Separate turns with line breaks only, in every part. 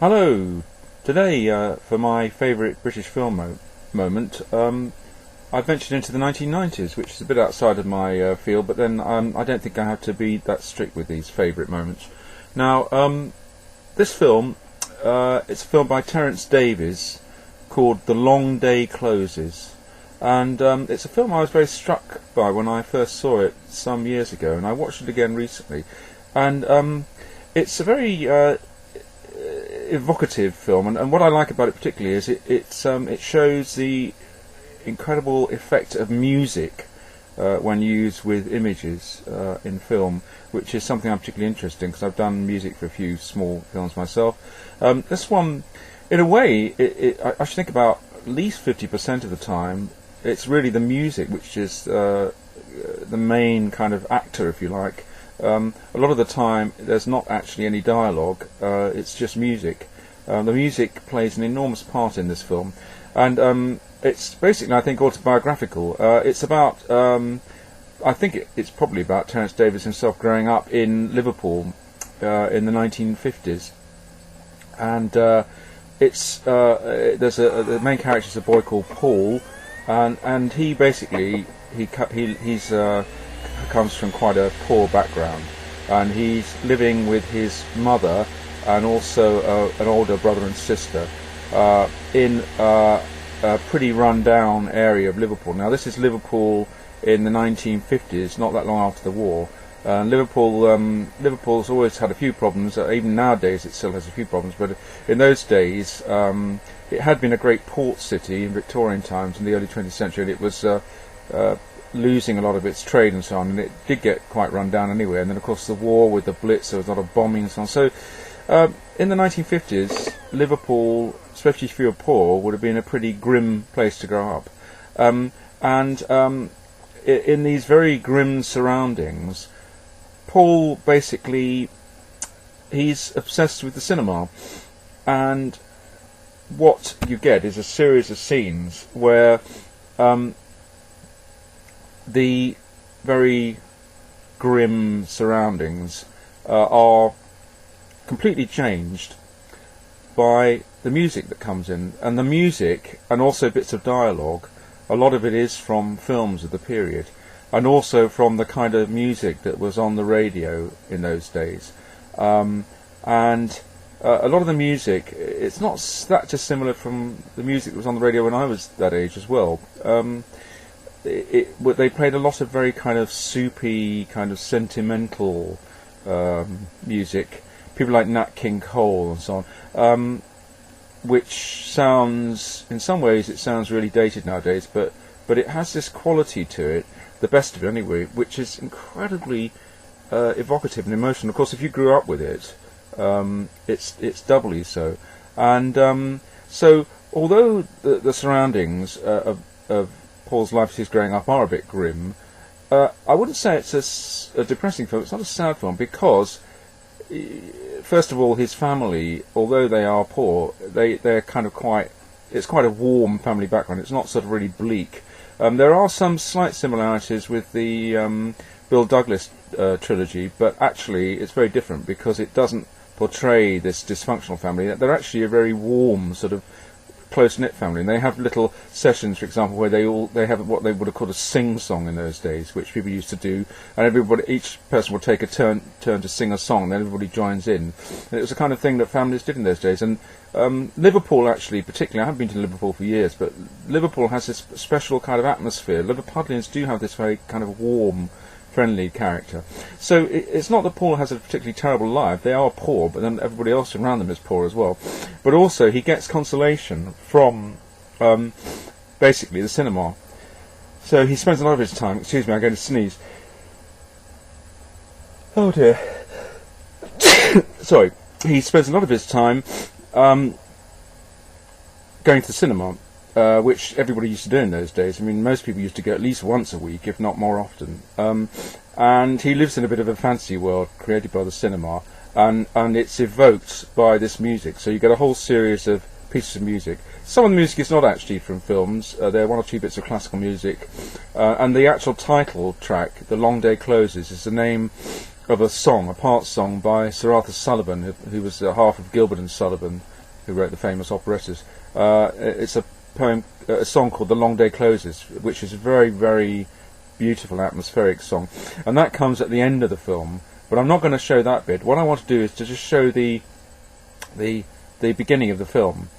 Hello. Today, for my favourite British film moment, I've ventured into the 1990s, which is a bit outside of my field, but then I don't think I have to be that strict with these favourite moments. Now, this film, it's a film by Terence Davies called The Long Day Closes. And it's a film I was very struck by when I first saw it some years ago, and I watched it again recently. And it's a very evocative film, and what I like about it particularly is it shows the incredible effect of music when used with images in film, which is something I'm particularly interested in because I've done music for a few small films myself. This one, in a way, I should think about at least 50% of the time it's really the music which is the main kind of actor, if you like. A lot of the time there's not actually any dialogue, it's just music. The music plays an enormous part in this film, and it's basically, I think, autobiographical. It's about, I think it's probably about Terence Davies himself growing up in Liverpool in the 1950s, and the main character is a boy called Paul, and he basically he's comes from quite a poor background, and he's living with his mother and also an older brother and sister in a pretty run-down area of Liverpool. Now, this is Liverpool in the 1950s, not that long after the war. Liverpool's always had a few problems. Even nowadays, it still has a few problems. But in those days, it had been a great port city in Victorian times in the early 20th century, and it was losing a lot of its trade and so on, and it did get quite run down anyway. And then, of course, the war with the Blitz, there was a lot of bombing and so on. So, in the 1950s, Liverpool, especially if you were poor, would have been a pretty grim place to grow up. In these very grim surroundings, Paul basically, he's obsessed with the cinema, and what you get is a series of scenes where the very grim surroundings are completely changed by the music that comes in, and the music, and also bits of dialogue, a lot of it is from films of the period, and also from the kind of music that was on the radio in those days. A lot of the music, it's not that dissimilar from the music that was on the radio when I was that age as well. They played a lot of very kind of soupy, kind of sentimental music, people like Nat King Cole and so on, which sounds, in some ways it sounds really dated nowadays, but it has this quality to it, the best of it anyway, which is incredibly evocative and emotional. Of course, if you grew up with it, it's doubly so. And so, although the surroundings of Paul's life as he's growing up are a bit grim, I wouldn't say it's a depressing film. It's not a sad film, because first of all, his family, although they are poor, they're kind of it's quite a warm family background. It's not sort of really bleak. There are some slight similarities with the Bill Douglas trilogy, but actually it's very different because it doesn't portray this dysfunctional family. They're actually a very warm, sort of close-knit family, and they have little sessions, for example, where they have what they would have called a sing-song in those days, which people used to do, and each person would take a turn to sing a song, and then everybody joins in. And it was the kind of thing that families did in those days. And Liverpool, actually, particularly, I haven't been to Liverpool for years, but Liverpool has this special kind of atmosphere. Liverpudlians do have this very kind of warm, friendly character. So it's not that Paul has a particularly terrible life. They are poor, but then everybody else around them is poor as well. But also he gets consolation from basically the cinema. So he spends a lot of his time, excuse me, I'm going to sneeze. Oh dear. Sorry. He spends a lot of his time going to the cinema, which everybody used to do in those days. I mean, most people used to go at least once a week, if not more often. And he lives in a bit of a fantasy world created by the cinema, and it's evoked by this music. So you get a whole series of pieces of music. Some of the music is not actually from films. There are one or two bits of classical music. And the actual title track, The Long Day Closes, is the name of a song, a part song by Sir Arthur Sullivan, who was half of Gilbert and Sullivan, who wrote the famous operettas. It's a poem, a song called "The Long Day Closes," which is a very, very beautiful atmospheric song, and that comes at the end of the film. But I'm not going to show that bit. What I want to do is to just show the beginning of the film,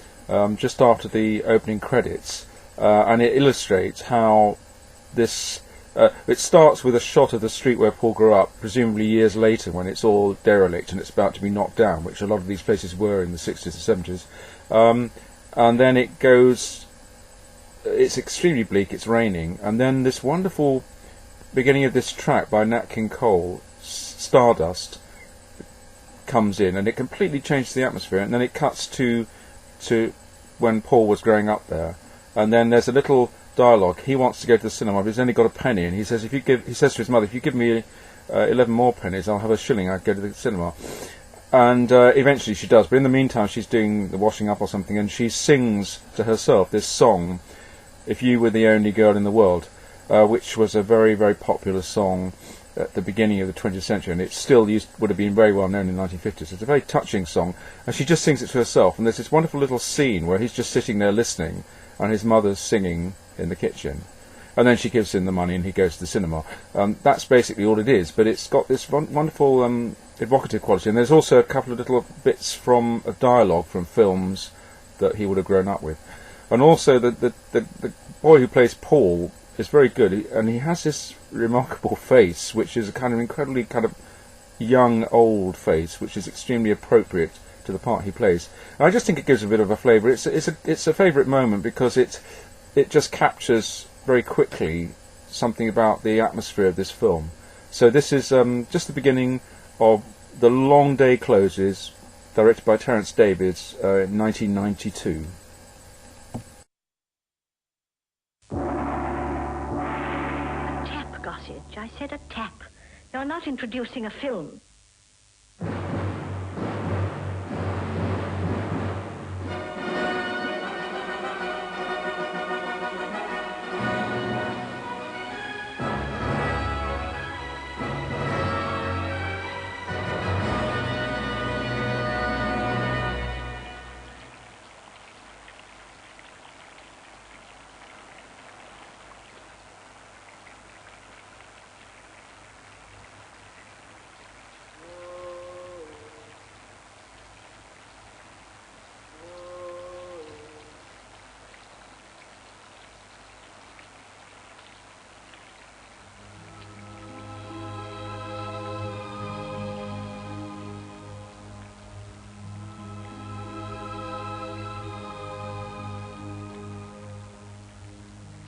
just after the opening credits, and it illustrates how this. It starts with a shot of the street where Paul grew up, presumably years later when it's all derelict and it's about to be knocked down, which a lot of these places were in the 60s and 70s. And then it goes, it's extremely bleak, it's raining, and then this wonderful beginning of this track by Nat King Cole, Stardust, comes in, and it completely changes the atmosphere, and then it cuts to when Paul was growing up there, and then there's a little dialogue. He wants to go to the cinema, but he's only got a penny, and he says to his mother, if you give me 11 more pennies, I'll have a shilling, I'll go to the cinema. And eventually she does, but in the meantime she's doing the washing up or something, and she sings to herself this song, "If You Were the Only Girl in the World," which was a very, very popular song at the beginning of the 20th century, and it still would have been very well known in the 1950s. It's a very touching song, and she just sings it to herself, and there's this wonderful little scene where he's just sitting there listening, and his mother's singing in the kitchen, and then she gives him the money and he goes to the cinema. That's basically all it is, but it's got this wonderful evocative quality, and there's also a couple of little bits from a dialogue from films that he would have grown up with. And also the boy who plays Paul is very good, and he has this remarkable face, which is a kind of incredibly kind of young, old face, which is extremely appropriate to the part he plays. And I just think it gives a bit of a flavour. It's a favourite moment because it just captures very quickly something about the atmosphere of this film. So this is just the beginning of The Long Day Closes, directed by Terence Davies in 1992.
A tap, Gossage. I said a tap. You're not introducing a film.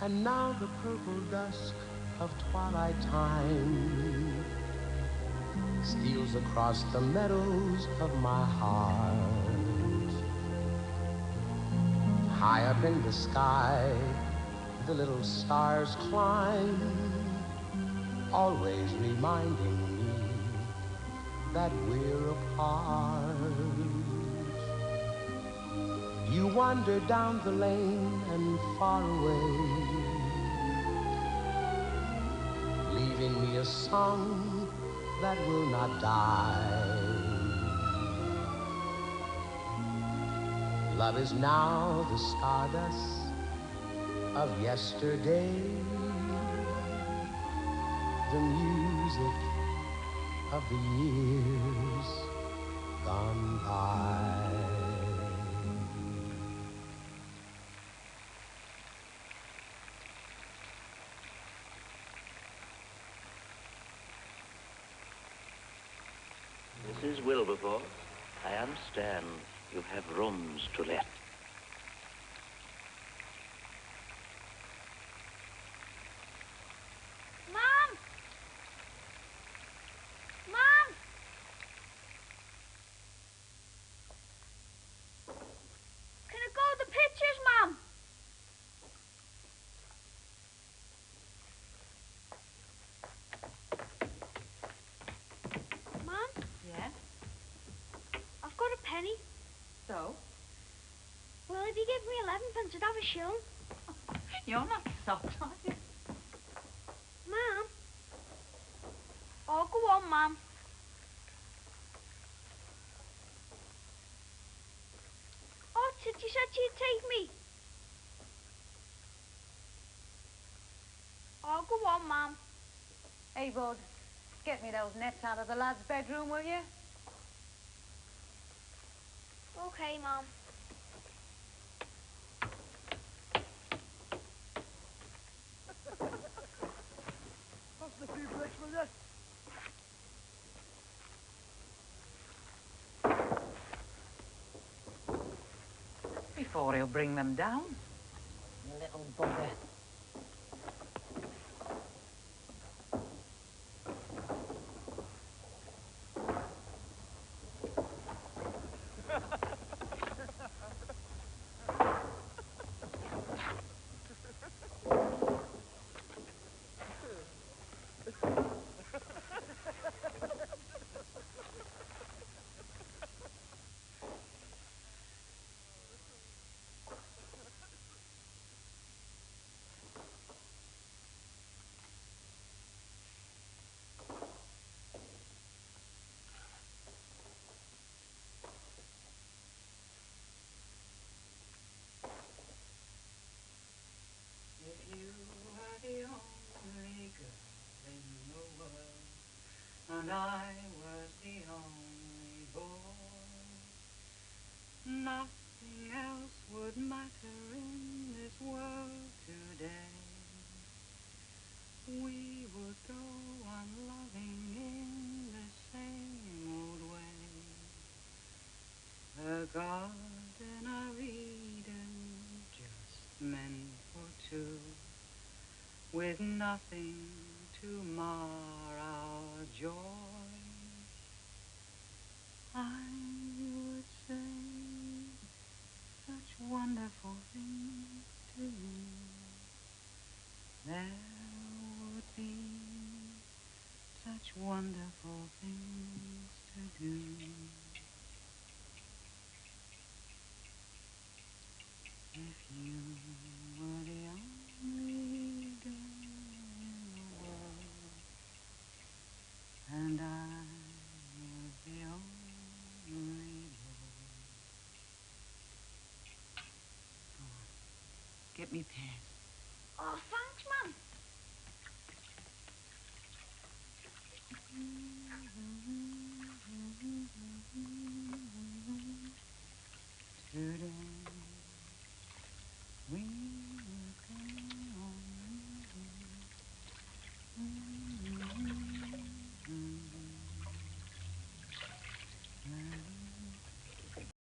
And now the purple dusk of twilight time steals across the meadows of my heart. High up in the sky, the little stars climb, always reminding me that we're apart. You wander down the lane and far away, leaving me a song that will not die. Love is now the stardust of yesterday, the music of the years gone by.
Mrs. Wilberforce, I understand you have rooms to let.
Mom! Mom! Can I go to the pictures, Mom? Mom?
Yes?
I've got a penny.
So?
Well, if you give me 11 pence, I'd have a shilling.
You're not soft, are you?
Mom? Oh, go on, Mom. said you said she'd take me. Oh, go on, Mum.
Hey, Bud, get me those nets out of the lad's bedroom, will you?
Okay, Mum.
Before he'll bring them down. Little bugger.
If you were the only girl in the world, and I was the only boy, nothing else would matter in this world today. We would go on loving in the same old way. A garden of Eden just meant for two, with nothing to mar our joys. I would say such wonderful things to you. There would be such wonderful things to do. If you were the only girl in the world, and I was the only boy. Go on, get me pants.
Oh, thanks, Mum.